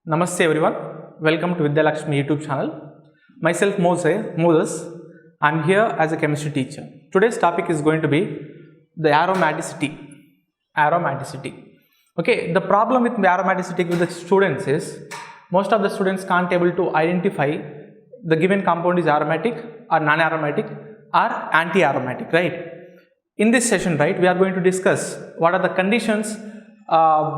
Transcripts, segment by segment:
Namaste everyone, welcome to Vidyalakshmi YouTube channel. Myself Moses, I am here as a chemistry teacher. Today's topic is going to be the aromaticity. Okay, the problem with aromaticity with the students is most of the students can't able to identify the given compound is aromatic or non-aromatic or anti-aromatic, right? In this session, right, we are going to discuss what are the conditions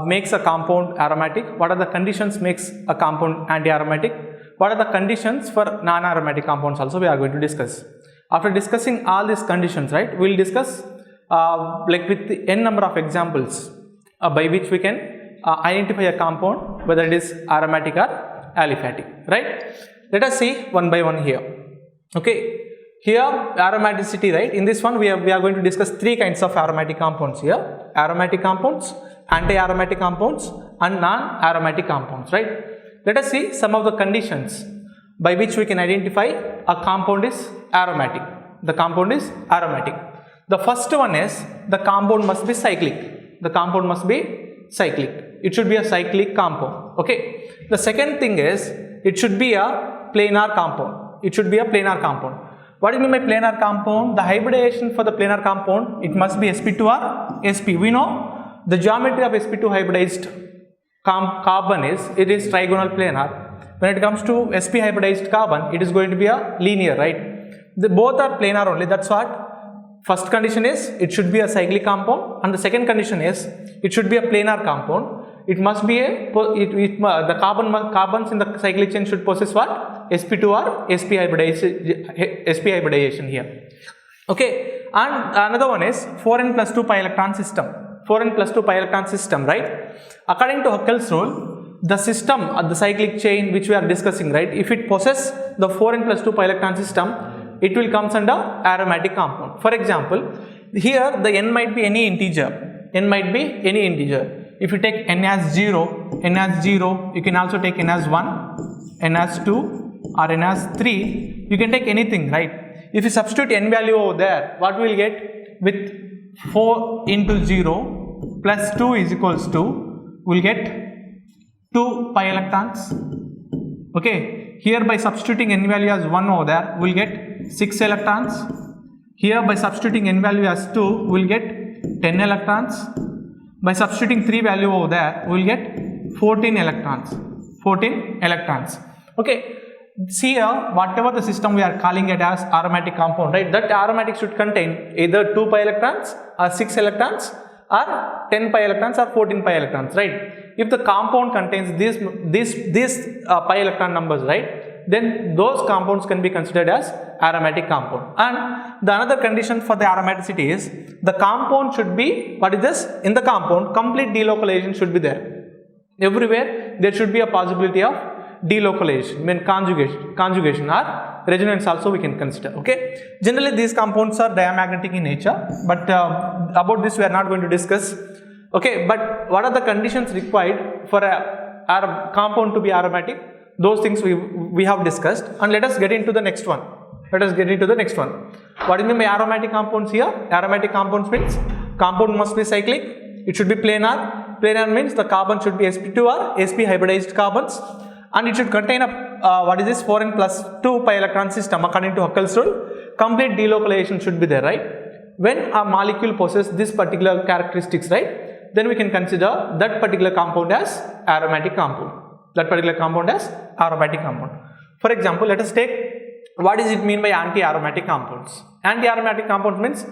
makes a compound aromatic, what are the conditions makes a compound anti-aromatic, what are the conditions for non-aromatic compounds also we are going to discuss. After discussing all these conditions, right, we will discuss like with the n number of examples by which we can identify a compound whether it is aromatic or aliphatic, right. Let us see one by one here. Okay, here aromaticity, right, in this one we are going to discuss three kinds of aromatic compounds here: aromatic compounds, anti-aromatic compounds and non-aromatic compounds, right. Let us see some of the conditions by which we can identify a compound is aromatic. The compound is aromatic. The first one is the compound must be cyclic. The compound must be cyclic. It should be a cyclic compound. Okay. The second thing is it should be a planar compound. It should be a planar compound. What do you mean by planar compound? The hybridization for the planar compound, it must be sp2 or sp. We know the geometry of sp2 hybridized carbon is trigonal planar. When it comes to sp hybridized carbon, it is going to be a linear, right? Both are planar only. That's what. First condition is it should be a cyclic compound, and the second condition is it should be a planar compound. It must be the carbons in the cyclic chain should possess what? sp2 or sp hybridization here. Okay, and another one is 4n plus 2 pi electron system. 4n plus 2 pi electron system, right? According to Huckel's rule, the system of the cyclic chain which we are discussing, right, if it possesses the 4n plus 2 pi electron system, it will comes under aromatic compound. For example, here the n might be any integer. N might be any integer. If you take n as 0, you can also take n as 1, n as 2 or n as 3. You can take anything, right? If you substitute n value over there, what we will get? With 4 into 0 plus 2 is equals to, we will get 2 pi electrons. Okay, here by substituting n value as 1 over there, we will get 6 electrons. Here by substituting n value as 2, we will get 10 electrons. By substituting 3 value over there, we will get 14 electrons. 14 electrons. Okay, see here, whatever the system we are calling it as aromatic compound, right, that aromatic should contain either 2 pi electrons or 6 electrons or 10 pi electrons or 14 pi electrons, right. If the compound contains these pi electron numbers, right, then those compounds can be considered as aromatic compound. And the another condition for the aromaticity is the compound should be, what is this? In the compound, complete delocalization should be there. Everywhere there should be a possibility of delocalization, I mean conjugation or resonance also we can consider. Okay, generally these compounds are diamagnetic in nature, but about this we are not going to discuss. Okay, but what are the conditions required for a compound to be aromatic? Those things we have discussed, and let us get into the next one. What do you mean by aromatic compounds here? Aromatic compounds means compound must be cyclic, it should be planar. Planar means the carbon should be sp2 or sp hybridized carbons, and it should contain a 4n plus 2 pi electron system according to Huckel's rule. Complete delocalization should be there, right? When a molecule possesses this particular characteristics, right, then we can consider that particular compound as aromatic compound. For example, let us take what does it mean by anti-aromatic compounds. Anti-aromatic compounds means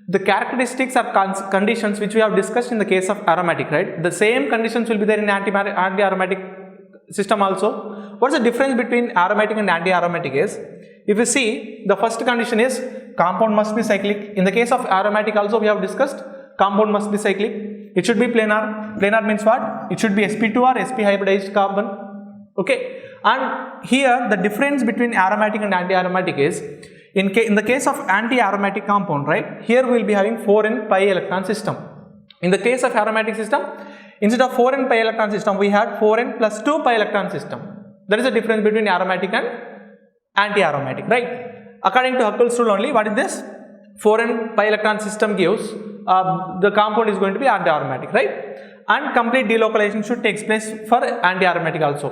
the characteristics or conditions which we have discussed in the case of aromatic, right? The same conditions will be there in anti-aromatic system also. What is the difference between aromatic and anti-aromatic is, if you see, the first condition is compound must be cyclic. In the case of aromatic also we have discussed compound must be cyclic. It should be planar. Planar means what? It should be sp2 or sp hybridized carbon. Okay, and here the difference between aromatic and anti-aromatic is, in the case of anti-aromatic compound, right, here we will be having 4n pi electron system. In the case of aromatic system, instead of 4n pi electron system, we had 4n plus 2 pi electron system. That is the difference between aromatic and anti-aromatic, right? According to Huckel's rule only, what is this? 4n pi electron system gives the compound is going to be anti-aromatic, right? and complete delocalization should take place for anti-aromatic also.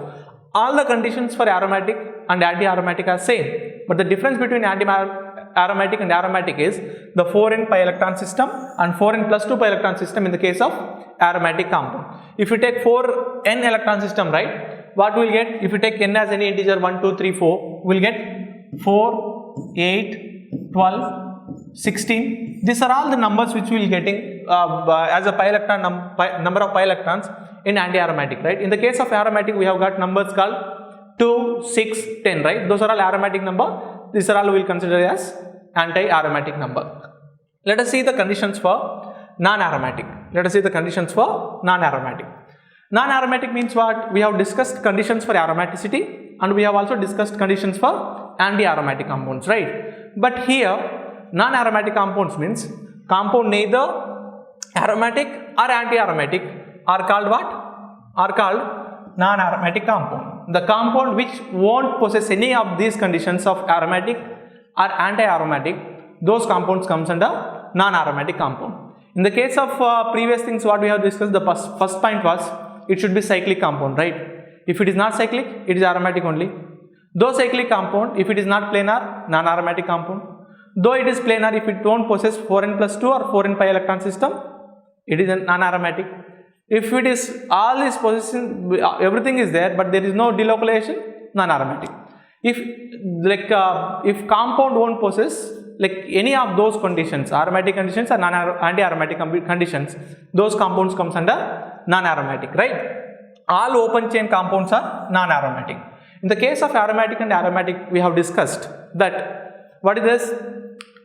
All the conditions for aromatic and anti-aromatic are same, but the difference between anti-aromatic and aromatic is the 4n pi electron system and 4n plus 2 pi electron system in the case of aromatic compound. If you take 4n electron system, right, what we will get? If you take n as any integer 1, 2, 3, 4, we will get 4, 8, 12, 16. These are all the numbers which we will getting as a pi electron number of pi electrons in anti-aromatic, right? In the case of aromatic, we have got numbers called 2, 6, 10, right? Those are all aromatic number. These are all we will consider as anti-aromatic number. Let us see the conditions for non-aromatic. Let us see the conditions for non-aromatic. Non-aromatic means what? We have discussed conditions for aromaticity and we have also discussed conditions for anti-aromatic compounds, right? But here, non-aromatic compounds means compound neither aromatic or anti-aromatic are called what? Are called non-aromatic compound. The compound which won't possess any of these conditions of aromatic or anti-aromatic, those compounds comes under non-aromatic compound. In the case of previous things what we have discussed, the first point was it should be cyclic compound, right? If it is not cyclic, it is aromatic only. Though cyclic compound, if it is not planar, non-aromatic compound. Though it is planar, if it don't possess 4n plus 2 or 4n pi electron system, it is non-aromatic. If it is all is possessing, everything is there, but there is no delocalization, non-aromatic. If compound won't possess like any of those conditions, aromatic conditions or anti-aromatic conditions, those compounds comes under non-aromatic, right? All open chain compounds are non-aromatic. In the case of aromatic and aromatic, we have discussed that what is this?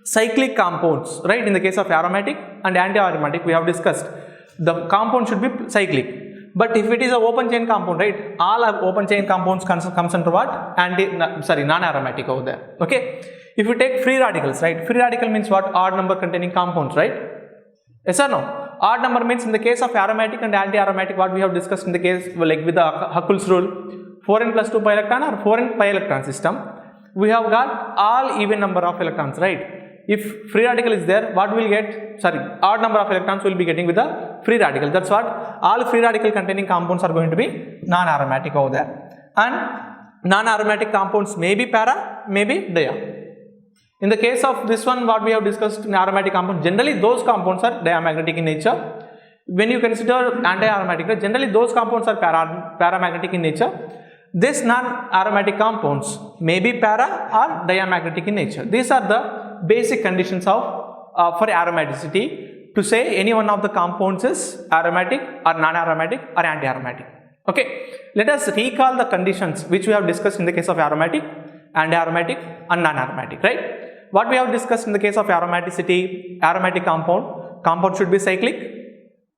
Cyclic compounds, right? In the case of aromatic and anti-aromatic, we have discussed the compound should be cyclic. But if it is an open chain compound, right? All open chain compounds comes under what? Non-aromatic over there. Okay. If you take free radicals, right? Free radical means what? Odd number containing compounds, right? Yes or no? Odd number means in the case of aromatic and anti-aromatic, what we have discussed in the case like with the Huckel's rule, 4n plus 2 pi electron or 4n pi electron system, we have got all even number of electrons, right? If free radical is there, what we will get? Odd number of electrons will be getting with the free radical. That's what all free radical containing compounds are going to be non-aromatic over there. And non-aromatic compounds may be para, may be dia. In the case of this one, what we have discussed in aromatic compounds, generally those compounds are diamagnetic in nature. When you consider anti-aromatic, generally those compounds are paramagnetic in nature. These non-aromatic compounds may be para or diamagnetic in nature. These are the basic conditions of for aromaticity to say any one of the compounds is aromatic or non-aromatic or anti-aromatic. Okay, let us recall the conditions which we have discussed in the case of aromatic, anti-aromatic and non-aromatic, right? What we have discussed in the case of aromaticity, aromatic compound should be cyclic,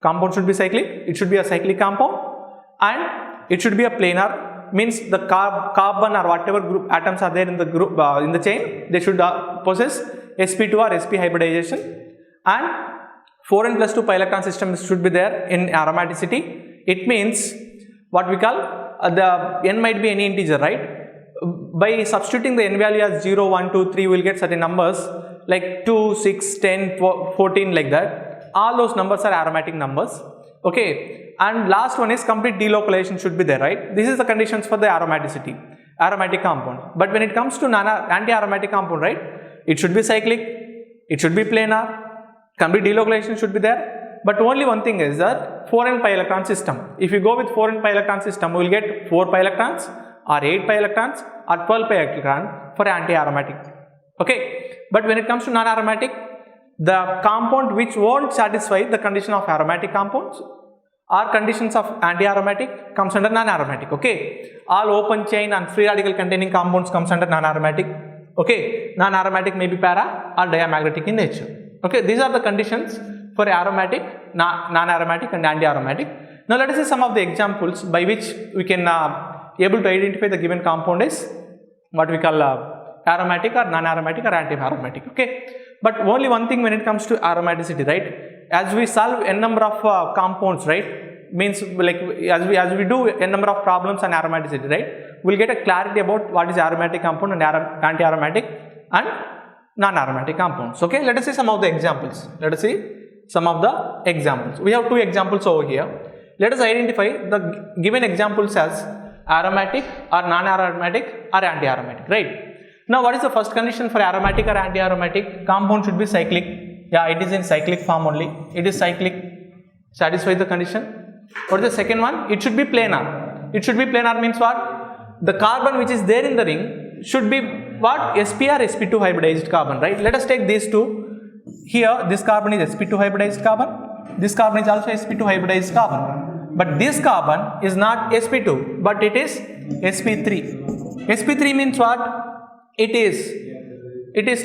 it should be a cyclic compound and it should be a planar, means the carbon or whatever group atoms are there in the group in the chain, they should possess sp2 or sp hybridization, and 4n plus 2 pi electron system should be there in aromaticity. It means what we call the n might be any integer, right? By substituting the n value as 0, 1, 2, 3, we will get certain numbers like 2, 6, 10, 14 like that. All those numbers are aromatic numbers. Okay, and last one is complete delocalization should be there, right? This is the conditions for the aromaticity, aromatic compound. But when it comes to anti-aromatic compound, right, it should be cyclic, it should be planar, complete delocalization should be there. But only one thing is that 4n pi electron system. If you go with 4n pi electron system, we will get 4 pi electrons or 8 pi electrons or 12 pi electron for anti-aromatic. Okay, but when it comes to non-aromatic, the compound which won't satisfy the condition of aromatic compounds or conditions of anti-aromatic comes under non-aromatic. Okay, all open chain and free radical containing compounds comes under non-aromatic. Okay, non-aromatic may be para or diamagnetic in nature. Okay, these are the conditions for aromatic, non-aromatic and anti-aromatic. Now let us see some of the examples by which we can able to identify the given compound is what we call aromatic or non-aromatic or anti-aromatic. Okay, but only one thing when it comes to aromaticity, right? As we solve n number of compounds, right, means like as we do n number of problems on aromaticity, right, we'll get a clarity about what is aromatic compound and anti-aromatic and non-aromatic compounds. Okay, let us see some of the examples. We have two examples over here. let us identify the given examples as aromatic or non-aromatic or anti-aromatic, right? Now, what is the first condition for aromatic or anti-aromatic? Compound should be cyclic. Yeah, it is in cyclic form only. It is cyclic. Satisfy the condition. What is the second one? It should be planar. It should be planar means what? The carbon which is there in the ring should be what? Sp or sp2 hybridized carbon, right? Let us take these two. Here, this carbon is sp2 hybridized carbon. This carbon is also sp2 hybridized carbon. But this carbon is not sp2, but it is sp3. sp3 means what? It is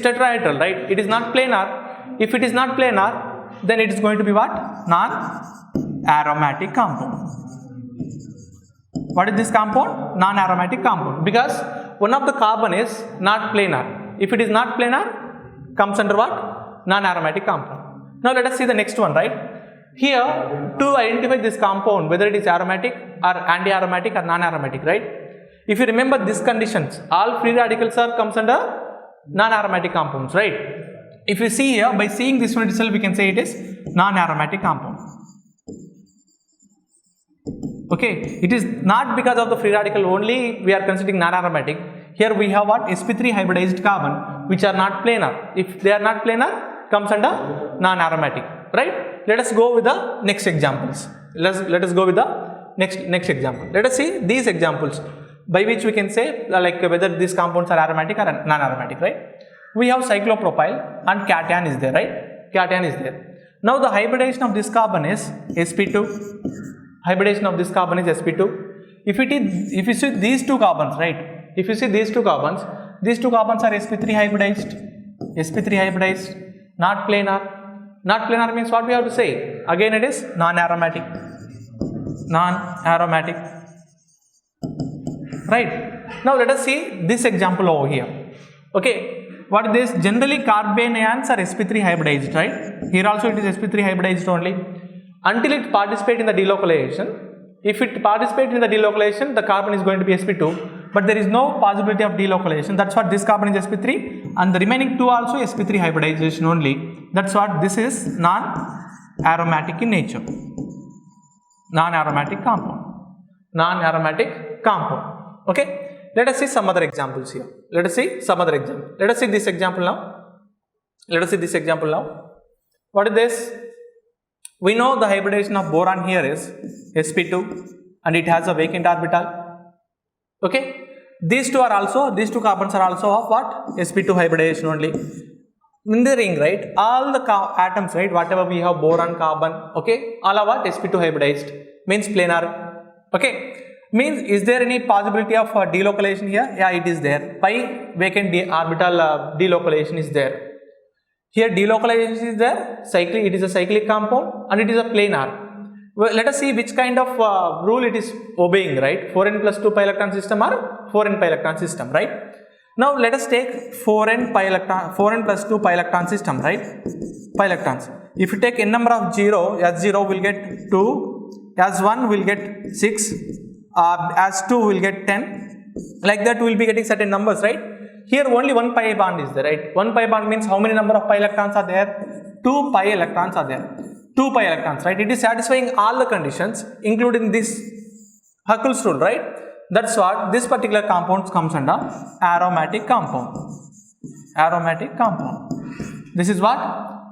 tetrahedral, right? It is not planar. If it is not planar, then it is going to be what? Non-aromatic compound. What is this compound? Non-aromatic compound, because one of the carbon is not planar. If it is not planar, comes under what? Non-aromatic compound. Now let us see the next one, right? Here, to identify this compound, whether it is aromatic or anti-aromatic or non-aromatic, right? If you remember these conditions, all free radicals comes under non-aromatic compounds, right? If you see here, by seeing this one itself, we can say it is non-aromatic compound. Okay, it is not because of the free radical only we are considering non-aromatic. Here we have what? sp3 hybridized carbon, which are not planar. If they are not planar, comes under non-aromatic, right? Let us go with the next examples. Let us go with the next example. Let us see these examples, by which we can say like whether these compounds are aromatic or non-aromatic, right? We have cyclopropyl and cation is there, right? Cation is there. Now the hybridization of this carbon is sp2. Hybridization of this carbon is sp2. If you see these two carbons, right? If you see these two carbons are sp3 hybridized. sp3 hybridized, not planar. Not planar means what we have to say? Again it is non-aromatic. Non-aromatic. Right. Now let us see this example over here. Okay. What is this? Generally carbene ions are sp3 hybridized, right? Here also it is sp3 hybridized only. Until it participates in the delocalization. If it participates in the delocalization, the carbon is going to be sp2. But there is no possibility of delocalization. That's what this carbon is sp3. And the remaining two also sp3 hybridization only. That's what this is non-aromatic in nature. Non-aromatic compound. Non-aromatic compound. Okay, let us see some other examples here. Let us see some other example. Let us see this example now. Let us see this example now. What is this? We know the hybridization of boron here is sp2 and it has a vacant orbital. Okay, these two carbons are also of what? sp2 hybridization only. In the ring, right? All the atoms, right? Whatever we have, boron, carbon, okay, all are what? sp2 hybridized, means planar. Okay. Means, is there any possibility of delocalization here? Yeah, it is there. Pi vacant orbital delocalization is there. Here delocalization is there. It is a cyclic compound and it is a planar. Well, let us see which kind of rule it is obeying, right? 4n plus 2 pi electron system or 4n pi electron system, right? Now let us take 4n plus 2 pi electron system, right? Pi electrons. If you take n number of 0, as 0 will get 2, as 1 will get 6. As 2 will get 10, like that we will be getting certain numbers, right? Here only one pi bond is there, right? One pi bond means how many number of pi electrons are there? 2 pi electrons are there. 2 pi electrons, right? It is satisfying all the conditions, including this Huckel's rule, right? That's what this particular compound comes under aromatic compound. Aromatic compound. This is what?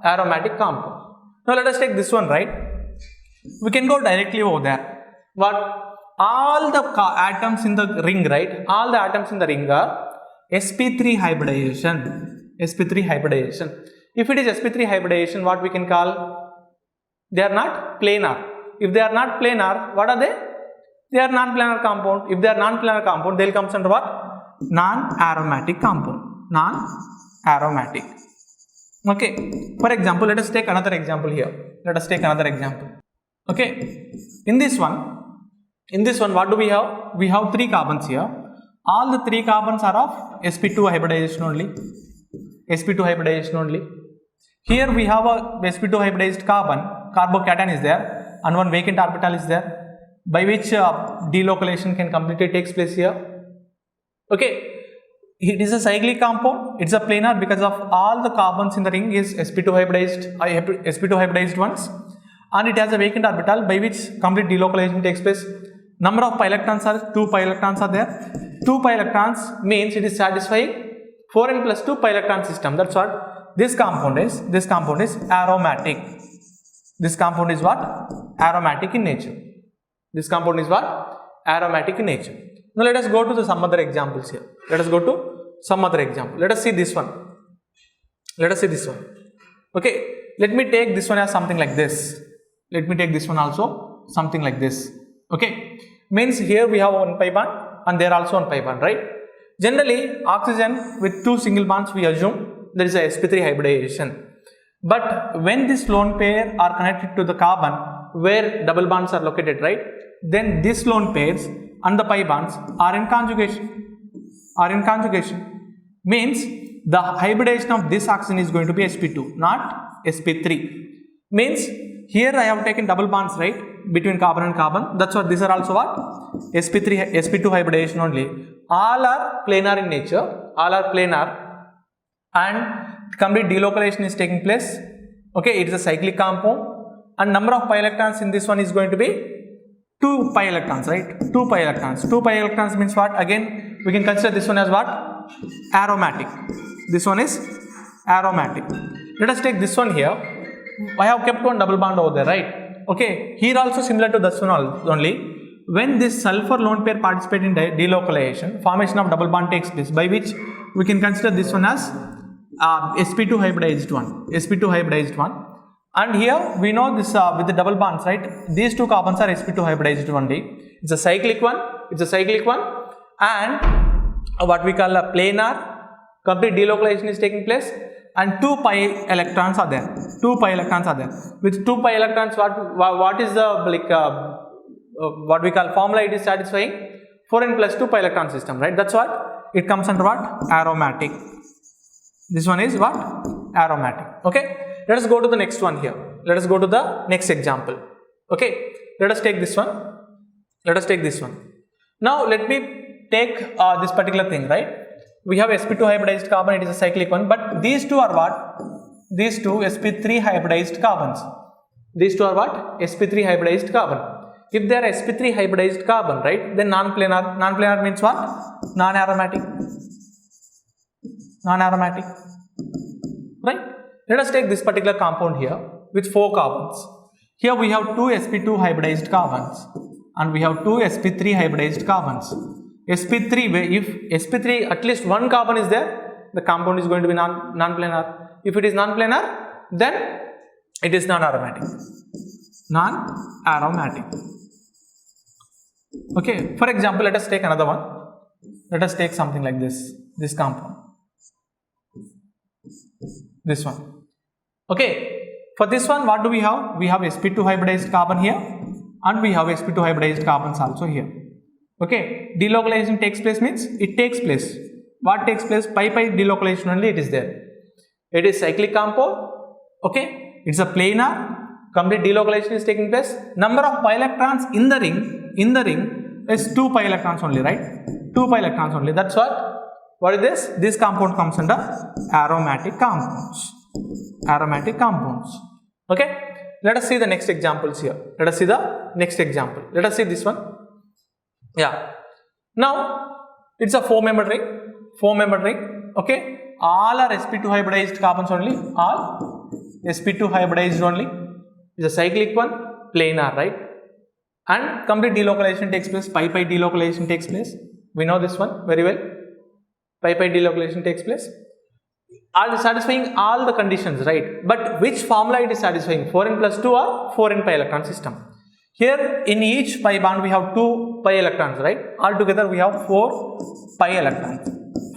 Aromatic compound. Now let us take this one, right? We can go directly over there. What? All the atoms in the ring, right? All the atoms in the ring are sp3 hybridization. sp3 hybridization. If it is sp3 hybridization, what we can call? They are not planar. If they are not planar, what are they? They are non-planar compound. If they are non-planar compound, they will come under what? Non-aromatic compound. Non-aromatic. Okay. For example, let us take another example here. Let us take another example. Okay. In this one, what do we have? We have 3 carbons here. All the 3 carbons are of sp2 hybridization only. sp2 hybridization only. Here we have a sp2 hybridized carbon. Carbocation is there and one vacant orbital is there, by which delocalization can completely takes place here. Okay. It is a cyclic compound. It's a planar because of all the carbons in the ring is sp2 hybridized ones. and it has a vacant orbital by which complete delocalization takes place. Number of pi electrons are 2 pi electrons are there. 2 pi electrons means it is satisfying 4n plus 2 pi electron system. That's what this compound is. This compound is aromatic. This compound is what? Aromatic in nature. This compound is what? Aromatic in nature. Now let us go to some other examples here. Let us go to some other example. Let us see this one. Let us see this one. Okay. Let me take this one as something like this. Let me take this one also something like this. Okay. Means here we have one pi bond and there also one pi bond, right? Generally, oxygen with 2 single bonds we assume there is a sp3 hybridization. But when this lone pair are connected to the carbon where double bonds are located, right? Then these lone pairs and the pi bonds are in conjugation. Means the hybridization of this oxygen is going to be sp2, not sp3. Means here I have taken double bonds, right, between carbon and carbon. That's what these are also what? sp2 hybridization only. All are planar in nature. All are planar and complete delocalization is taking place. Okay, it is a cyclic compound and number of pi electrons in this one is going to be 2 pi electrons, right? 2 pi electrons. 2 pi electrons means what? Again, we can consider this one as what? Aromatic. This one is aromatic. Let us take this one here. I have kept one double bond over there, right? Okay, here also similar to this one only. When this sulfur lone pair participate in delocalization, formation of double bond takes place, by which we can consider this one as sp2 hybridized one. sp2 hybridized one. And here we know this with the double bonds, right? These two carbons are sp2 hybridized only. It's a cyclic one. And what we call a planar, complete delocalization is taking place. And 2 pi electrons are there. 2 pi electrons are there. With 2 pi electrons, what is the what we call formula? It is satisfying 4n plus 2 pi electron system, right? That's what it comes under what? Aromatic. This one is what? Aromatic. Okay. Let us go to the next one here. Let us go to the next example. Okay. Let us take this one. Now let me take this particular thing, right? We have sp2 hybridized carbon, it is a cyclic one, but these two are what? These two sp3 hybridized carbons. These two are what? sp3 hybridized carbon. If they are sp3 hybridized carbon, right, then non-planar. Non-planar means what? Non-aromatic. Right? Let us take this particular compound here with 4 carbons. Here we have 2 sp2 hybridized carbons and we have 2 sp3 hybridized carbons. sp3, if sp3 at least one carbon is there, the compound is going to be non-planar. If it is non-planar, then it is non-aromatic. Okay, for example, let us take another one. Let us take something like this compound. This one. Okay, for this one, what do we have? We have sp2 hybridized carbon here and we have sp2 hybridized carbons also here. Okay, delocalization takes place means it takes place. What takes place? Pi delocalization only it is there. It is cyclic compound. Okay, it's a planar. Complete delocalization is taking place. Number of pi electrons in the ring is 2 pi electrons only, right? 2 pi electrons only. That's what? What is this? This compound comes under aromatic compounds. Okay, let us see the next examples here. Let us see this one. Yeah. Now it's a 4-membered ring. Okay. All are sp2 hybridized carbons only. All sp2 hybridized only. It's a cyclic one, planar, right? And complete delocalization takes place. Pi delocalization takes place. We know this one very well. Pi delocalization takes place. Are satisfying all the conditions, right? But which formula it is satisfying? 4n plus 2 or 4n pi electron system? Here in each pi bond we have 2 pi electrons, right? Altogether we have 4 pi electrons.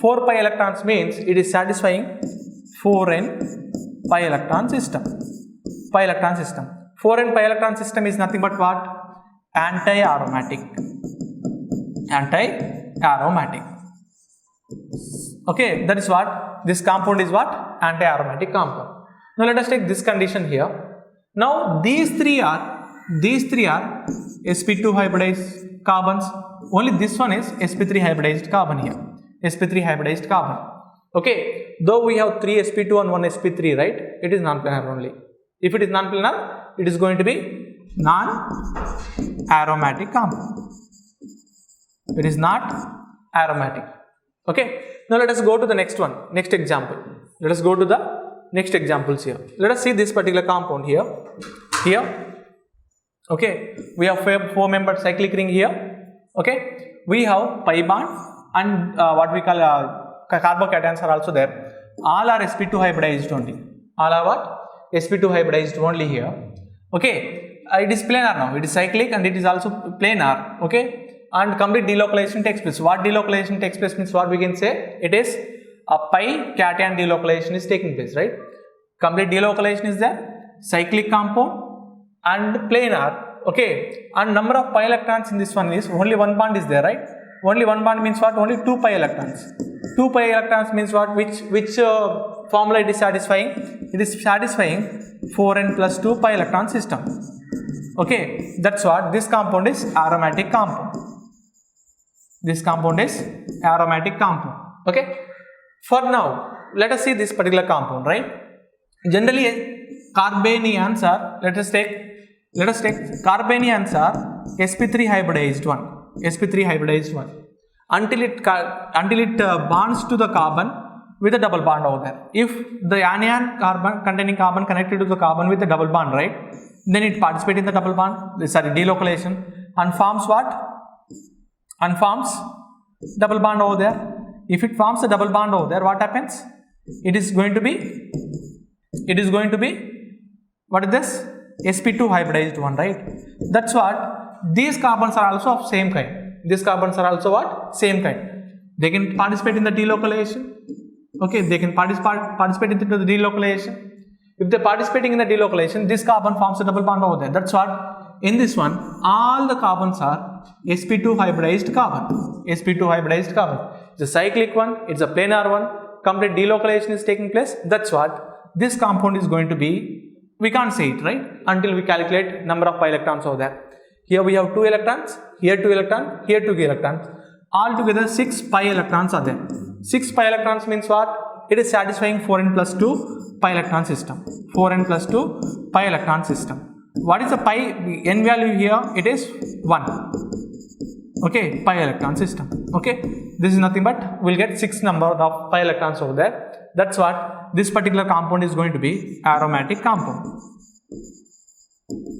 4 pi electrons means it is satisfying 4n pi electron system. 4n pi electron system is nothing but what? Anti-aromatic. Okay, that is what? This compound is what? Anti-aromatic compound. Now let us take this condition here. Now these three are sp2 hybridized carbons. Only this one is sp3 hybridized carbon here. Okay, though we have 3 sp2 and 1 sp3, right? It is non-planar only. If it is non-planar, It is going to be non-aromatic compound. It is not aromatic. Okay. Now let us go to the next one. Next example. Let us go to the next examples here. Let us see this particular compound here. Okay. We have four-membered cyclic ring here. Okay. We have pi bond and what we call carbocations are also there. All are sp2 hybridized only. All are what? sp2 hybridized only here. Okay. It is planar now. It is cyclic and it is also planar. Okay. And complete delocalization takes place. What delocalization takes place means what we can say? It is a pi cation delocalization is taking place, right? Complete delocalization is there. Cyclic compound and planar. Okay. And number of pi electrons in this one is only one bond is there, right? Only one bond means what? Only 2 pi electrons. 2 pi electrons means what? Which formula it is satisfying? It is satisfying 4n plus 2 pi electron system. Okay. That's what this compound is aromatic compound. This compound is aromatic compound. Okay. For now, let us see this particular compound, right? Generally, carbanions are, let us take carbanions are sp3 hybridized one. sp3 hybridized one. Until it bonds to the carbon with a double bond over there. If the anion containing carbon connected to the carbon with a double bond, right? Then it participates in the double bond, delocalization, and forms what? And forms double bond over there. If it forms a double bond over there, what happens? It is going to be what is this? sp2 hybridized one, right? That's what these carbons are also of same kind. These carbons are also what? Same kind. They can participate in the delocalization. Okay, they can participate in the delocalization. If they are participating in the delocalization, this carbon forms a double bond over there. That's what in this one, all the carbons are sp2 hybridized carbon. sp2 hybridized carbon. It's a cyclic one, it's a planar one, complete delocalization is taking place. That's what this compound is going to be. We can't say it, right? Until we calculate number of pi electrons over there. Here we have 2 electrons, here 2 electrons, here 2 electrons. Altogether 6 pi electrons are there. 6 pi electrons means what? It is satisfying 4n plus 2 pi electron system. 4n plus 2 pi electron system. What is the pi n value here? It is 1. Okay, pi electron system. Okay, this is nothing but we'll get 6 number of pi electrons over there. That's what this particular compound is going to be aromatic compound.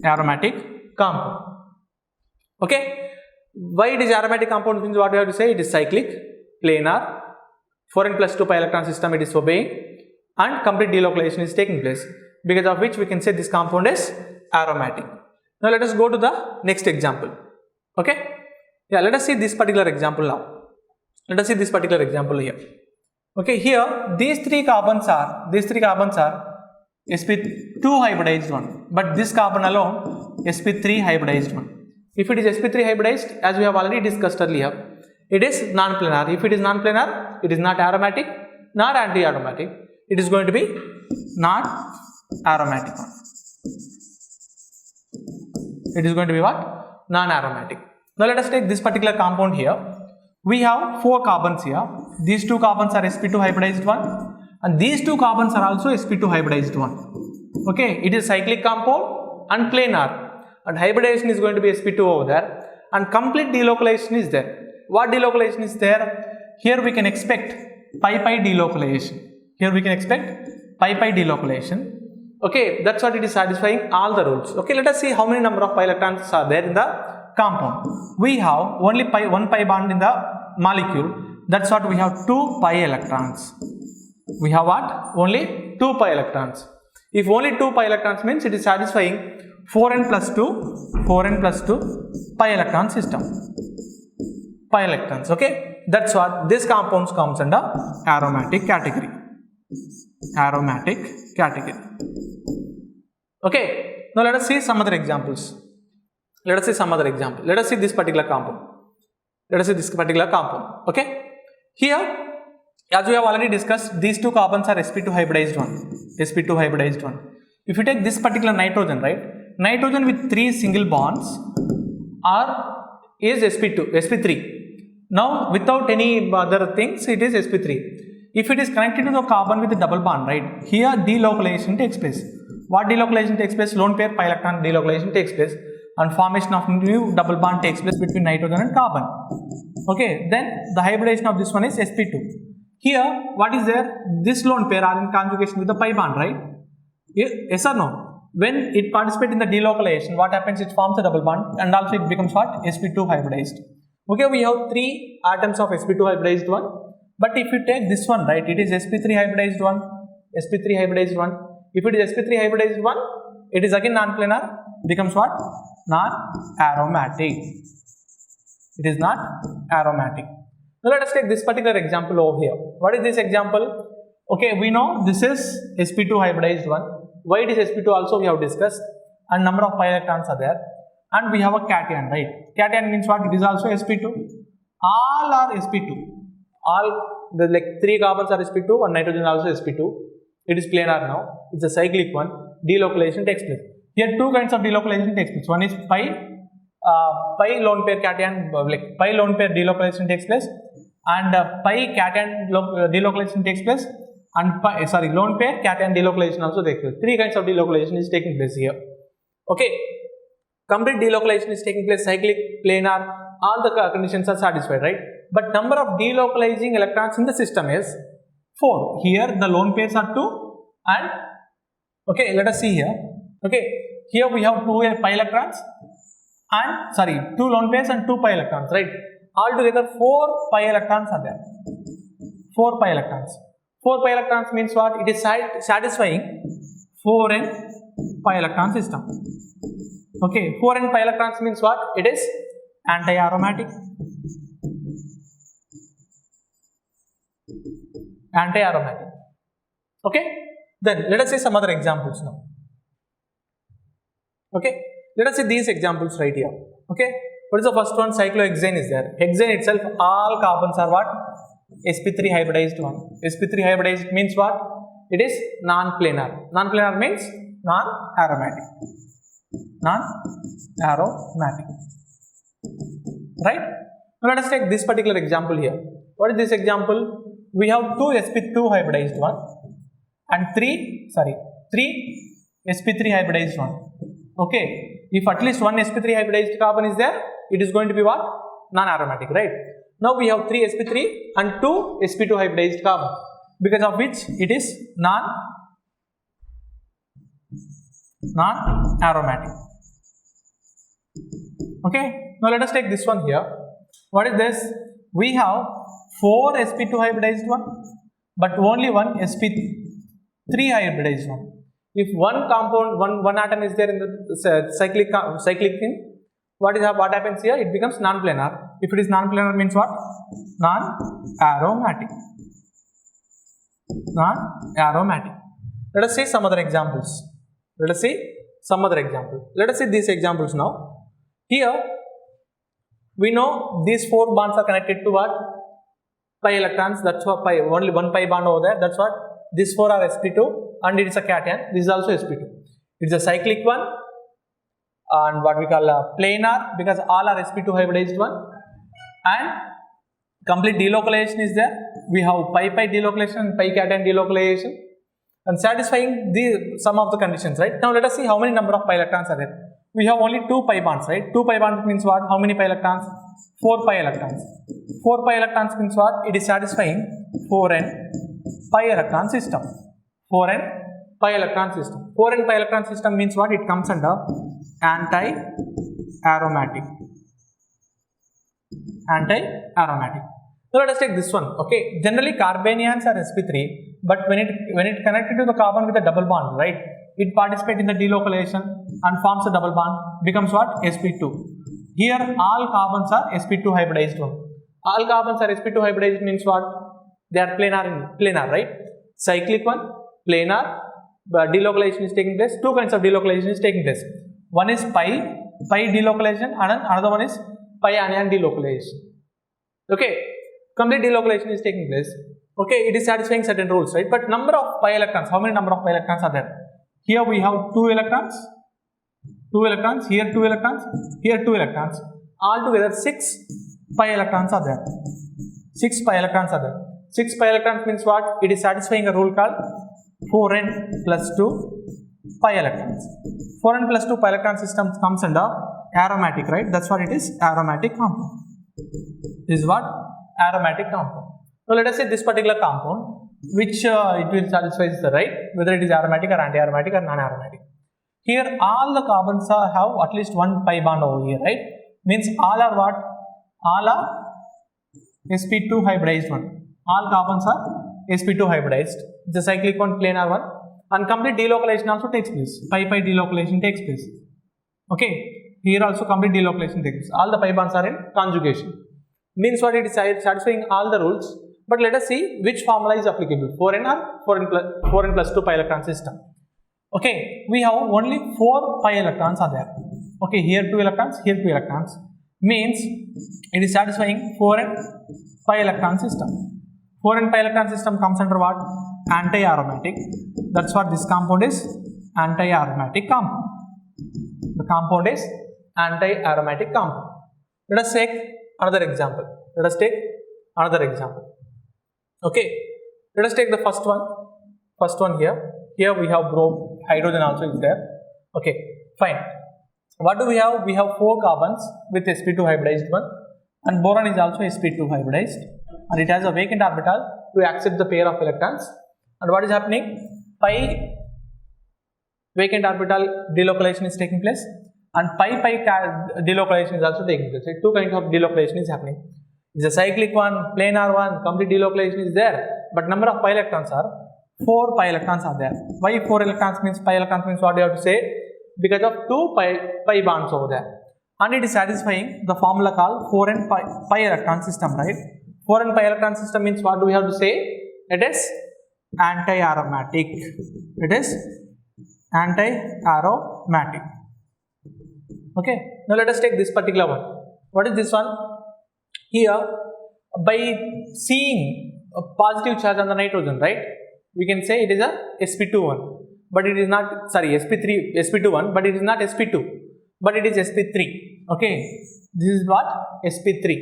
Aromatic compound. Okay, why it is aromatic compound means what we have to say? It is cyclic, planar, 4n plus 2 pi electron system it is obeying, and complete delocalization is taking place, because of which we can say this compound is aromatic. Now let us go to the next example. Okay, yeah, let us see this particular example now. Let us see this particular example here. Okay, here these three carbons are sp2 hybridized one, but this carbon alone sp3 hybridized one. If it is sp3 hybridized, as we have already discussed earlier, it is non-planar. If it is non-planar, it is not aromatic, not anti-aromatic. It is going to be not aromatic one. It is going to be what? Non-aromatic. Now let us take this particular compound here. We have 4 carbons here. These 2 carbons are sp2 hybridized one, and these 2 carbons are also sp2 hybridized one. Okay, it is cyclic compound and planar, and hybridization is going to be sp2 over there, and complete delocalization is there. What delocalization is there? Here we can expect pi delocalization. Here we can expect pi delocalization. Okay, that's what it is satisfying all the rules. Okay, let us see how many number of pi electrons are there in the compound. We have only one pi bond in the molecule. That's what we have 2 pi electrons. We have what? Only 2 pi electrons. If only 2 pi electrons means it is satisfying 4n plus 2 pi electron system. Pi electrons. Okay, that's what this compound comes under aromatic category. Aromatic category. Okay, now let us see some other examples. Let us see some other example. Let us see this particular compound. Okay, here as we have already discussed, these 2 carbons are sp2 hybridized one. sp2 hybridized one. If you take this particular nitrogen, right? Nitrogen with 3 single bonds is sp3. Now without any other things, it is sp3. If it is connected to the carbon with a double bond, right? Here delocalization takes place. What delocalization takes place? Lone pair pi electron delocalization takes place and formation of new double bond takes place between nitrogen and carbon. Okay, then the hybridization of this one is sp2. Here, what is there? This lone pair are in conjugation with the pi bond, right? Yes or no? When it participates in the delocalization, what happens? It forms a double bond and also it becomes what? sp2 hybridized. Okay, we have 3 atoms of sp2 hybridized one. But if you take this one, right, it is sp3 hybridized one, sp3 hybridized one. If it is sp3 hybridized one, it is again non-planar, becomes what? Non-aromatic. It is not aromatic. Now let us take this particular example over here. What is this example? Okay, we know this is sp2 hybridized one. Why it is sp2 also we have discussed, and number of pi electrons are there, and we have a cation, right? Cation means what? It is also sp2. All are sp2. All the like 3 carbons are sp2 and nitrogen also sp2. It is planar now. It's a cyclic one. Delocalization takes place. Here 2 kinds of delocalization takes place. One is pi lone pair cation, like pi lone pair delocalization takes place, and pi cation delocalization takes place, and lone pair cation delocalization also takes place. 3 kinds of delocalization is taking place here. Okay, complete delocalization is taking place, cyclic, planar, all the conditions are satisfied, right? But number of delocalizing electrons in the system is 4. Here the lone pairs are 2, and okay, let us see here. Okay, here we have 2 pi electrons and 2 lone pairs and 2 pi electrons, right? Altogether 4 pi electrons are there. 4 pi electrons. 4 pi electrons means what? It is satisfying 4n pi electron system. Okay, 4n pi electrons means what? It is anti-aromatic. Anti-aromatic. Okay, then let us see some other examples now. Okay, let us see these examples right here. Okay, what is the first one? Cyclohexane is there. Hexane itself, all carbons are what? sp3 hybridized one. sp3 hybridized means what? It is non-planar. Non-planar means non-aromatic. Non-aromatic. Right? Now let us take this particular example here. What is this example? We have 2 sp2 hybridized one and 3 sp3 hybridized one. Okay, if at least one sp3 hybridized carbon is there, it is going to be what? Non-aromatic, right? Now we have 3 sp3 and 2 sp2 hybridized carbon, because of which it is non-aromatic. Okay, now let us take this one here. What is this? We have 4 sp2 hybridized one, but only one sp3 hybridized one. If one compound, one atom is there in the cyclic thing, what happens here? It becomes non-planar. If it is non-planar means what? Non-aromatic. Non-aromatic. Let us see some other examples. Let us see these examples now. Here we know these 4 bonds are connected to what? Pi electrons. That's what pi. Only one pi bond over there. That's what. These 4 are sp2 and it is a cation. This is also sp2. It's a cyclic one and what we call planar, because all are sp2 hybridized one, and complete delocalization is there. We have pi delocalization and pi cation delocalization, and satisfying some of the conditions, right? Now let us see how many number of pi electrons are there. We have only 2 pi bonds, right? 2 pi bonds means what? How many pi electrons? 4 pi electrons. 4 pi electrons means what? It is satisfying 4n pi electron system. 4n pi electron system. 4n pi electron system means what? It comes under anti-aromatic. Anti-aromatic. So let us take this one. Okay, generally carbanions are sp3, but when it connected to the carbon with a double bond, right, it participates in the delocalization and forms a double bond, becomes what? sp2. Here all carbons are sp2 hybridized one. All carbons are sp2 hybridized means what? They are planar, right? Cyclic one, planar, delocalization is taking place. 2 kinds of delocalization is taking place. One is pi delocalization, and another one is pi anion delocalization. Okay, complete delocalization is taking place. Okay, it is satisfying certain rules, right? But number of pi electrons, how many number of pi electrons are there? Here we have 2 electrons, here 2 electrons, here 2 electrons. Altogether 6 pi electrons are there. 6 pi electrons are there. 6 pi electrons means what? It is satisfying a rule called 4n plus 2 pi electrons. 4n plus 2 pi electron system comes under aromatic, right? That's what it is, aromatic compound. This is what? Aromatic compound. Now let us say this particular compound, which it will satisfy the right, whether it is aromatic or anti-aromatic or non-aromatic. Here all the carbons have at least one pi bond over here, right? Means all are what? All are sp2 hybridized one. All carbons are sp2 hybridized. The cyclic one, planar one, and complete delocalization also takes place. Pi delocalization takes place. Okay, here also complete delocalization takes place. All the pi bonds are in conjugation. Means what? It is satisfying all the rules. But let us see which formula is applicable. 4n or 4n plus 2 pi electron system. Okay, we have only 4 pi electrons are there. Okay, here 2 electrons, here 2 electrons. Means it is satisfying 4n pi electron system. 4n pi electron system comes under what? Anti-aromatic. That's what this compound is, anti-aromatic compound. The compound is anti-aromatic compound. Let us take another example. Okay, let us take the first one here. Here we have hydrogen also is there. Okay, fine. What do we have? We have 4 carbons with sp2 hybridized one, and boron is also sp2 hybridized, and it has a vacant orbital to accept the pair of electrons. And what is happening? Pi vacant orbital delocalization is taking place, and pi delocalization is also taking place. So 2 kinds of delocalization is happening. It's a cyclic one, planar one, complete delocalization is there, but number of pi electrons are 4 pi electrons are there. Why 4 electrons means? Pi electrons means what you have to say? Because of 2 pi bonds over there, and it is satisfying the formula called 4n pi electron system, right? 4n pi electron system means what do we have to say? It is anti-aromatic. It is anti-aromatic. Okay, now let us take this particular one. What is this one? Here, by seeing a positive charge on the nitrogen, right, we can say it is a sp2 one. But it is not, sorry, sp2 one, but it is not sp2, but it is sp3. Okay, this is what? sp3.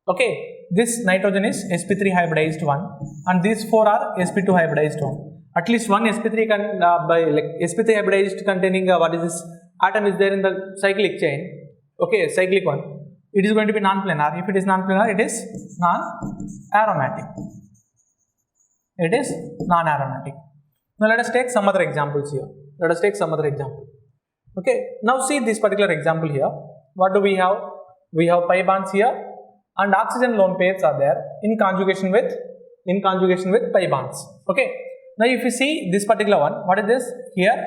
Okay, this nitrogen is sp3 hybridized one, and these 4 are sp2 hybridized one. At least one sp3 sp3 hybridized containing what is this atom is there in the cyclic chain. Okay, cyclic one. It is going to be non-planar. If it is non-planar, it is non-aromatic. It is non-aromatic. Now let us take some other examples here. Okay, now see this particular example here. What do we have? We have pi bonds here, and oxygen lone pairs are there in conjugation with pi bonds. Okay, now if you see this particular one, what is this here?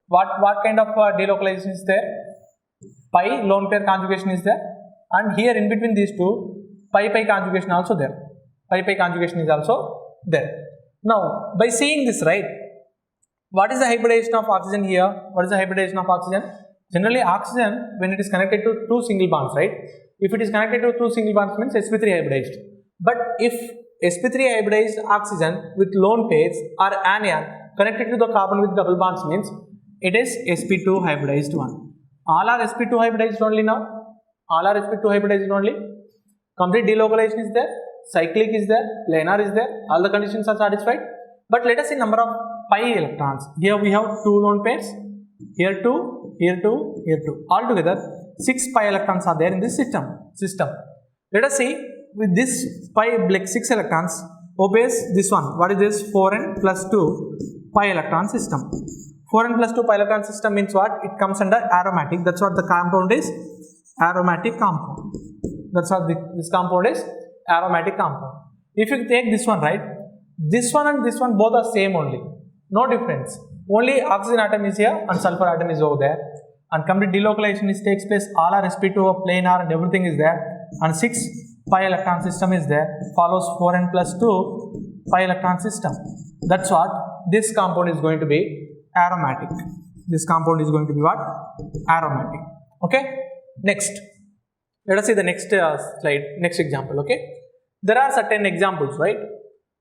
What kind of delocalization is there? Pi lone pair conjugation is there, and here in between these two, pi conjugation also there. Pi conjugation is also there. Now, by seeing this, right, what is the hybridization of oxygen here? What is the hybridization of oxygen? Generally, oxygen, when it is connected to 2 single bonds, right? If it is connected to 2 single bonds, means sp3 hybridized. But if sp3 hybridized oxygen with lone pairs or anion connected to the carbon with double bonds, means it is sp2 hybridized one. All are sp2 hybridized only now. All are sp2 hybridized only. Complete delocalization is there. Cyclic is there, planar is there, all the conditions are satisfied. But let us see number of pi electrons. Here we have 2 lone pairs, here 2, here 2, here 2. Altogether 6 pi electrons are there in this system. Let us see with this pi 6 electrons obeys this one. What is this? 4n plus 2 pi electron system. 4n plus 2 pi electron system means what? It comes under aromatic. That's what the compound is, aromatic compound. That's what this compound is, aromatic compound. If you take this one, right, this one and this one both are same only, no difference. Only oxygen atom is here and sulfur atom is over there, and complete delocalization takes place. All are sp2 planar and everything is there, and 6 pi electron system is there, follows 4n plus 2 pi electron system. That's what this compound is going to be, aromatic. This compound is going to be what? Aromatic. Okay, next. Let us see the next slide, next example. Okay, there are certain examples, right?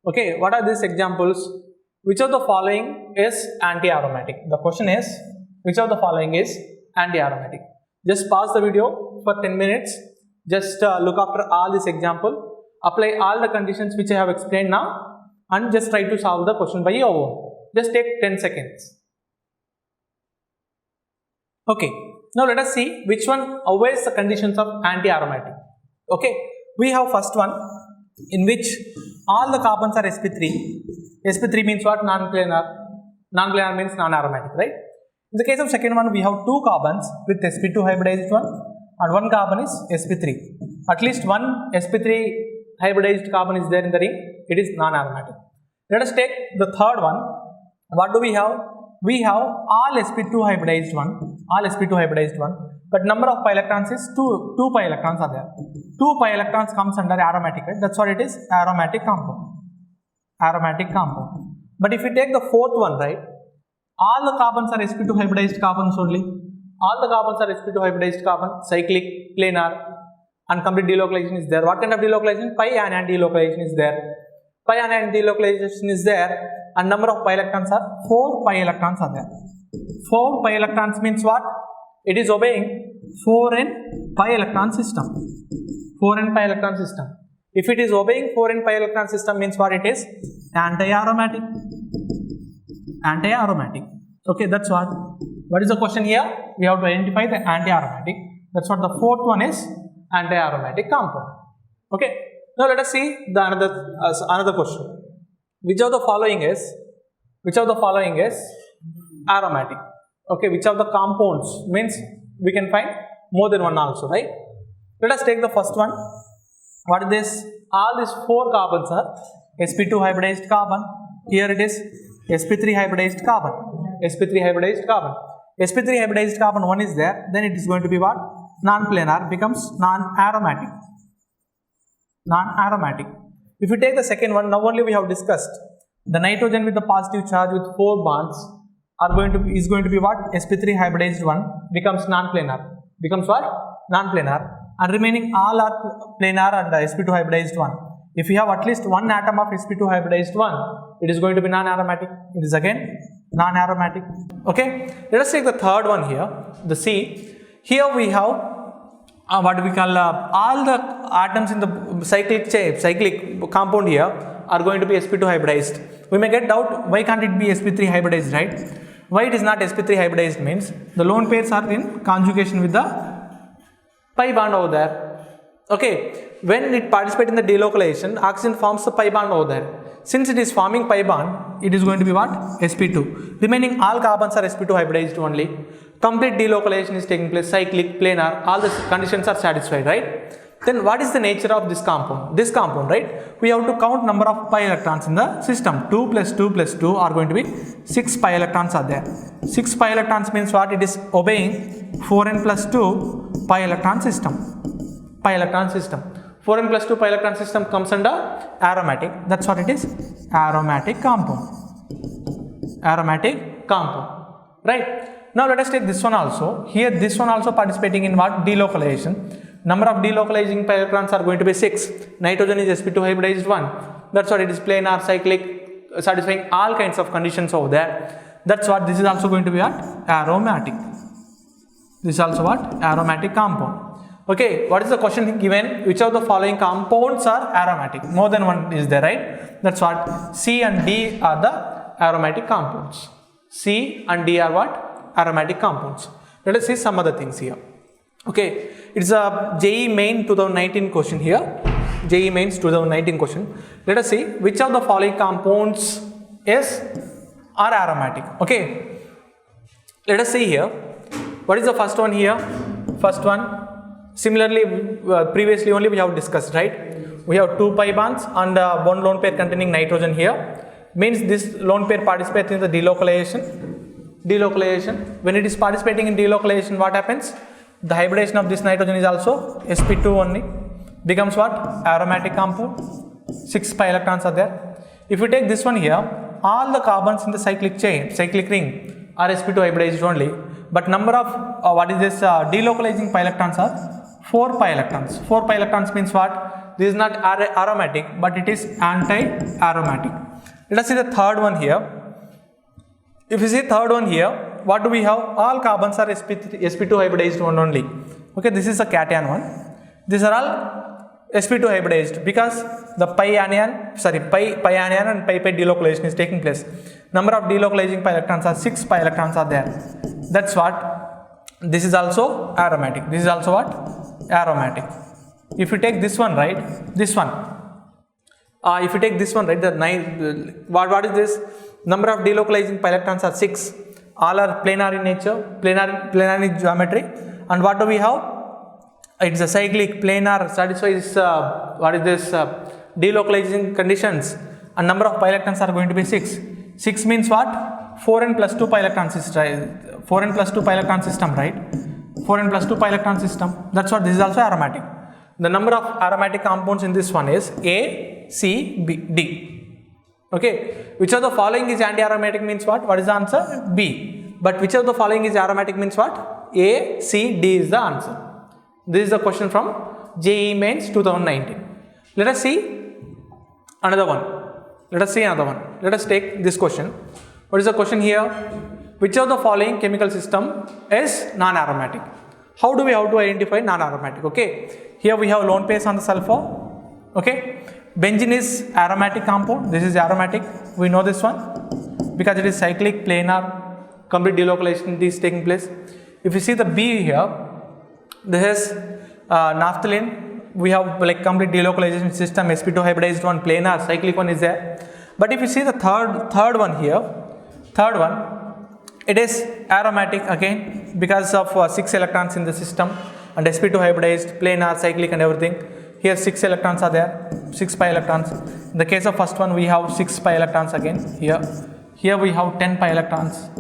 Okay, what are these examples? Which of the following is anti-aromatic? The question is, which of the following is anti-aromatic? Just pause the video for 10 minutes. Just look after all this example, apply all the conditions which I have explained now, and just try to solve the question by your own. Just take 10 seconds. Okay, now let us see which one obeys the conditions of anti-aromatic. Okay, we have first one in which all the carbons are sp3. sp3 means what? Non-planar. Non-planar means non-aromatic, right? In the case of second one, we have two carbons with sp2 hybridized one and one carbon is sp3. At least one sp3 hybridized carbon is there in the ring. It is non-aromatic. Let us take the third one. What do we have? We have all sp2 hybridized one. All sp2 hybridized one. But number of pi electrons is 2 pi electrons are there. 2 pi electrons comes under aromatic, right? That's what it is, aromatic compound. Aromatic compound. But if we take the fourth one, right? All the carbons are sp2 hybridized carbons only. All the carbons are sp2 hybridized carbon, cyclic, planar, and complete delocalization is there. What kind of delocalization? Pi anion delocalization is there. Pi anion delocalization is there, and number of pi electrons are 4 pi electrons are there. 4 pi electrons means what? It is obeying 4n pi electron system. 4n pi electron system. If it is obeying 4n pi electron system means what it is? Anti-aromatic. Anti-aromatic. Okay, that's what. What is the question here? We have to identify the anti-aromatic. That's what the fourth one is, anti-aromatic compound. Okay. Now let us see the another question. Which of the following is aromatic? Okay, which of the compounds means we can find more than one also, right? Let us take the first one. What is this? All these 4 carbons are sp2 hybridized carbon. Here it is sp3 hybridized carbon. sp3 hybridized carbon. sp3 hybridized carbon 1 is there. Then it is going to be what? Non-planar, becomes non-aromatic. Non-aromatic. If you take the second one, now only we have discussed. The nitrogen with the positive charge with 4 bonds is going to be what? sp3 hybridized one becomes non-planar. Becomes what? Non-planar. And remaining all are planar and sp2 hybridized one. If you have at least one atom of sp2 hybridized one, it is going to be non-aromatic. It is again non-aromatic. Okay. Let us take the third one here. The C. Here we have what we call all the atoms in the cyclic compound here are going to be sp2 hybridized. We may get doubt, why can't it be sp3 hybridized, right? Why it is not sp3 hybridized means the lone pairs are in conjugation with the pi bond over there. Okay, when it participates in the delocalization, oxygen forms the pi bond over there. Since it is forming pi bond, it is going to be what? sp2. Remaining all carbons are sp2 hybridized only. Complete delocalization is taking place, cyclic, planar, all the conditions are satisfied, right? Then what is the nature of this compound? This compound, right? We have to count number of pi electrons in the system. 2 plus 2 plus 2 are going to be 6 pi electrons are there. 6 pi electrons means what? It is obeying 4n plus 2 pi electron system. Pi electron system. 4n plus 2 pi electron system comes under aromatic. That's what it is. Aromatic compound. Aromatic compound. Right? Now let us take this one also. Here this one also participating in what? Delocalization. Number of delocalizing pi electrons are going to be 6. Nitrogen is sp2 hybridized 1. That's what it is, planar, cyclic, satisfying all kinds of conditions over there. That's what this is also going to be what? Aromatic. This is also what? Aromatic compound. Okay, what is the question given? Which of the following compounds are aromatic? More than one is there, right? That's what? C and D are the aromatic compounds. C and D are what? Aromatic compounds. Let us see some other things here. Okay, it's a JEE main 2019 question here. JEE mains 2019 question. Let us see which of the following compounds are aromatic. Okay, let us see here. What is the first one here? First one. Similarly, previously only we have discussed, right? We have 2 pi bonds and one lone pair containing nitrogen here. Means this lone pair participates in the delocalization. When it is participating in delocalization, what happens? The hybridization of this nitrogen is also sp2 only. Becomes what? Aromatic compound. 6 pi electrons are there. If you take this one here, all the carbons in the cyclic ring are sp2 hybridized only. But number of delocalizing pi electrons are 4 pi electrons. 4 pi electrons means what? This is not aromatic, but it is anti-aromatic. Let us see the third one here. If you see third one here, what do we have? All carbons are sp2 hybridized one only. Okay, this is a cation one. These are all sp2 hybridized, because the pi anion and pi delocalization is taking place. Number of delocalizing pi electrons are 6 pi electrons are there. That's what. This is also aromatic. This is also what? Aromatic. If you take this one, right? This one. If you take this one, right? What is this? Number of delocalizing pi electrons are 6. All are planar in nature, planar in geometry. And what do we have? It's a cyclic, planar, satisfies delocalizing conditions, and number of pi electrons are going to be 6. 6 means what? 4n plus 2 pi electron system, 4n plus 2 pi electron system, right? 4n plus 2 pi electron system. That's what. This is also aromatic. The number of aromatic compounds in this one is A, C, B, D. Okay. Which of the following is anti-aromatic means what? What is the answer? B. But which of the following is aromatic means what? A, C, D is the answer. This is the question from JEE Mains 2019. Let us see another one. Let us take this question. What is the question here? Which of the following chemical system is non-aromatic? How do we have to identify non-aromatic? Okay. Here we have lone pairs on the sulfur. Okay. Benzene is aromatic compound. This is aromatic. We know this one because it is cyclic, planar, complete delocalization is taking place. If you see the B here, this is naphthalene. We have like complete delocalization system, sp2 hybridized one, planar, cyclic one is there. But if you see the third one here, it is aromatic again because of 6 electrons in the system, and sp2 hybridized, planar, cyclic and everything. Here 6 electrons are there, 6 pi electrons. In the case of first one we have 6 pi electrons again here we have 10 pi electrons.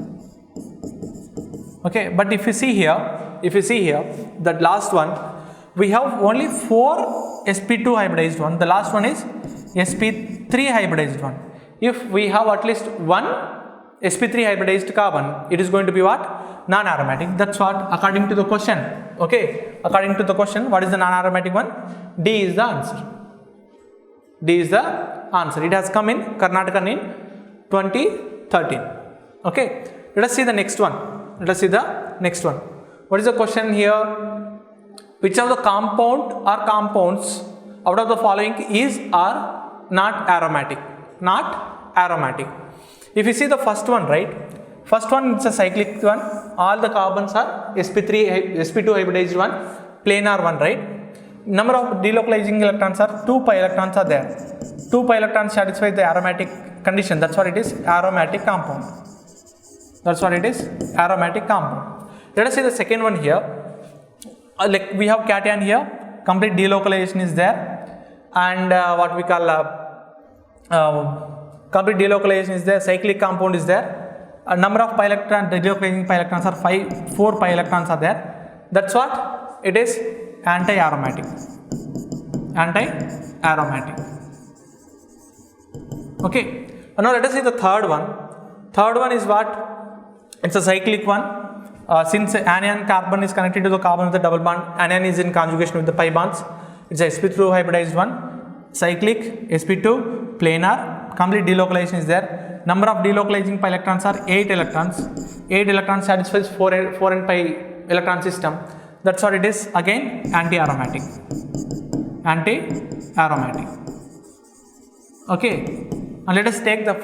Okay, but if you see here that last one we have only 4 sp2 hybridized one, the last one is sp3 hybridized one. If we have at least one sp3 hybridized carbon, it is going to be what? Non-aromatic. That's what according to the question. Okay, according to the question, what is the non-aromatic one? D is the answer. D is the answer. It has come in Karnataka in 2013. Okay, let us see the next one. What is the question here? Which of the compound or compounds out of the following is or not aromatic? Not aromatic. If you see the first one, right? First one is a cyclic one. All the carbons are sp2 hybridized one, planar one, right? Number of delocalizing electrons are 2 pi electrons are there. 2 pi electrons satisfy the aromatic condition. That's what it is, aromatic compound. That's what it is, aromatic compound. Let us see the second one here. Like we have cation here, complete delocalization is there, and what we call complete delocalization is there, cyclic compound is there. A number of pi electrons, delocalizing pi electrons are 4 pi electrons are there. That's what it is, anti-aromatic. Okay. Now let us see the third one. Third one is what? It's a cyclic one. Since anion carbon is connected to the carbon with a double bond, anion is in conjugation with the pi bonds. It's a sp2 hybridized one, cyclic, sp2, planar, complete delocalization is there. Number of delocalizing pi electrons are 8 electrons. 8 electrons satisfies 4n pi electron system. That's what it is, again anti-aromatic. Okay, and let us take the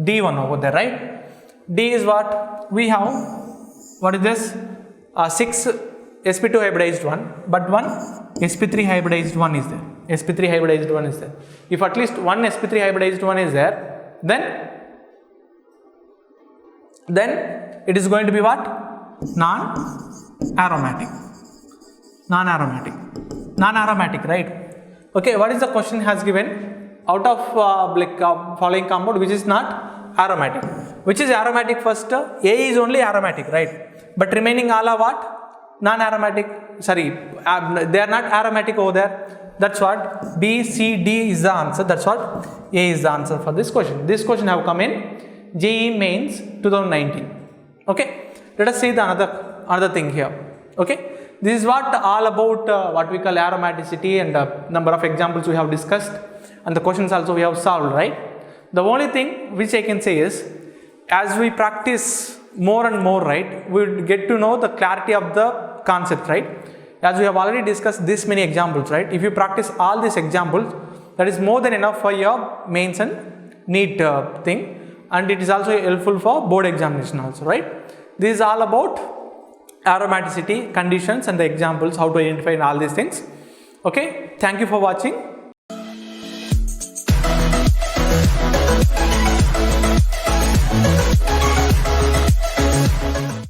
D one over there, right? D is what we have. What is this? 6 sp2 hybridized one, but one sp3 hybridized one is there. If at least one sp3 hybridized one is there, then it is going to be what? Non-aromatic, right? Okay, what is the question has given? Out of following compound, which is not aromatic? Which is aromatic first? A is only aromatic, right? But remaining all are what? Non-aromatic. Sorry, they are not aromatic over there. That's what B, C, D is the answer. That's what A is the answer for this question. This question have come in JEE Mains 2019. Okay, let us see the another thing here. Okay, this is what all about what we call aromaticity, and number of examples we have discussed, and the questions also we have solved, right? The only thing which I can say is, as we practice more and more, right, we will get to know the clarity of the concept, right? as we have already discussed this many examples, right? If you practice all these examples, that is more than enough for your mains and NEET thing, and it is also helpful for board examination also, right? This is all about aromaticity, conditions and the examples, how to identify and all these things. Okay, thank you for watching.